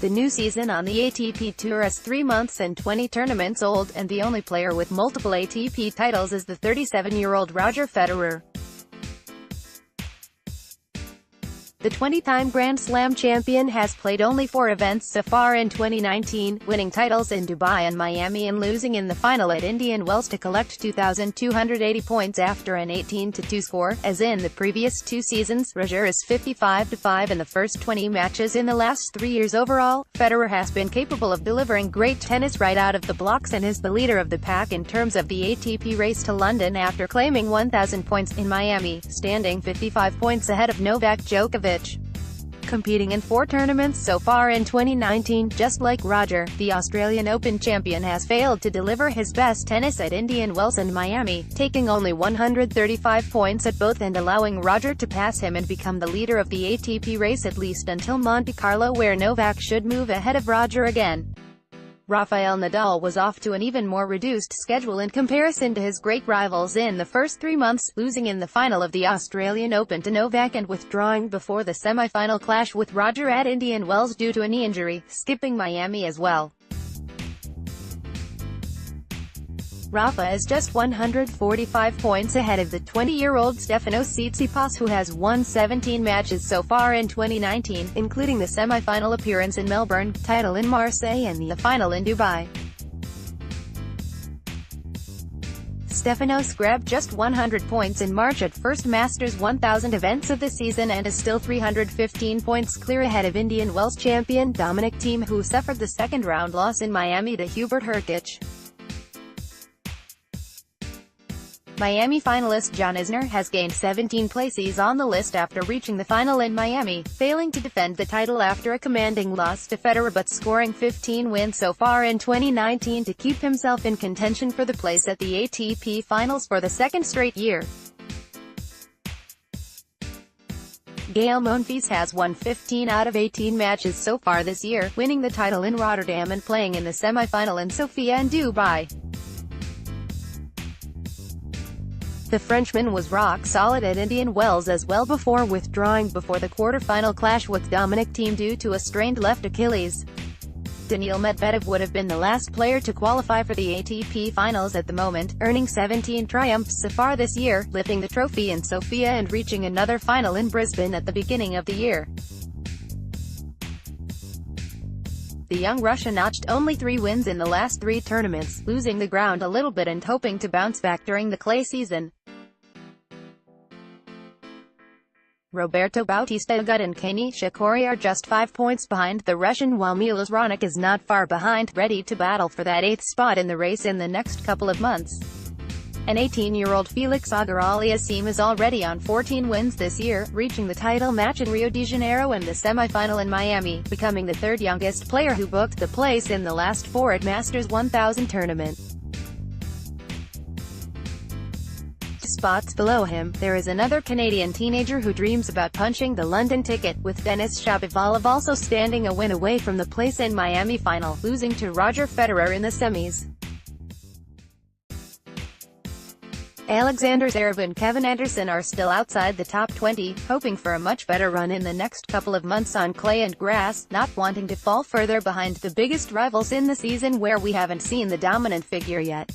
The new season on the ATP Tour is 3 months and 20 tournaments old, and the only player with multiple ATP titles is the 37-year-old Roger Federer. The 20-time Grand Slam champion has played only 4 events so far in 2019, winning titles in Dubai and Miami and losing in the final at Indian Wells to collect 2,280 points after an 18-2 score. As in the previous 2 seasons, Roger is 55-5 in the first 20 matches in the last 3 years overall. Federer has been capable of delivering great tennis right out of the blocks and is the leader of the pack in terms of the ATP race to London after claiming 1,000 points in Miami, standing 55 points ahead of Novak Djokovic. Competing in 4 tournaments so far in 2019, just like Roger, the Australian Open champion has failed to deliver his best tennis at Indian Wells and Miami, taking only 135 points at both and allowing Roger to pass him and become the leader of the ATP race at least until Monte Carlo, where Novak should move ahead of Roger again. Rafael Nadal was off to an even more reduced schedule in comparison to his great rivals in the first 3 months, losing in the final of the Australian Open to Novak and withdrawing before the semi-final clash with Roger at Indian Wells due to a knee injury, skipping Miami as well. Rafa is just 145 points ahead of the 20-year-old Stefanos Tsitsipas, who has won 17 matches so far in 2019, including the semi-final appearance in Melbourne, title in Marseille and the final in Dubai. Stefanos grabbed just 100 points in March at first Masters 1000 events of the season and is still 315 points clear ahead of Indian Wells champion Dominic Thiem, who suffered the second-round loss in Miami to Hubert Hurkacz. Miami finalist John Isner has gained 17 places on the list after reaching the final in Miami, failing to defend the title after a commanding loss to Federer but scoring 15 wins so far in 2019 to keep himself in contention for the place at the ATP Finals for the second straight year. Gael Monfils has won 15 out of 18 matches so far this year, winning the title in Rotterdam and playing in the semi-final in Sofia and Dubai. The Frenchman was rock solid at Indian Wells as well before withdrawing before the quarter-final clash with Dominic Thiem due to a strained left Achilles. Daniil Medvedev would have been the last player to qualify for the ATP Finals at the moment, earning 17 triumphs so far this year, lifting the trophy in Sofia and reaching another final in Brisbane at the beginning of the year. The young Russian notched only 3 wins in the last 3 tournaments, losing the ground a little bit and hoping to bounce back during the clay season. Roberto Bautista Agut and Kenny Shikori are just 5 points behind the Russian, while Milos Raonic is not far behind, ready to battle for that 8th spot in the race in the next couple of months. An 18-year-old Felix Auger-Aliassime is already on 14 wins this year, reaching the title match in Rio de Janeiro and the semi-final in Miami, becoming the 3rd youngest player who booked the place in the last 4 at Masters 1000 tournament. Spots below him, there is another Canadian teenager who dreams about punching the London ticket, with Denis Shapovalov also standing a win away from the place in Miami final, losing to Roger Federer in the semis. Alexander Zverev and Kevin Anderson are still outside the top 20, hoping for a much better run in the next couple of months on clay and grass, not wanting to fall further behind the biggest rivals in the season where we haven't seen the dominant figure yet.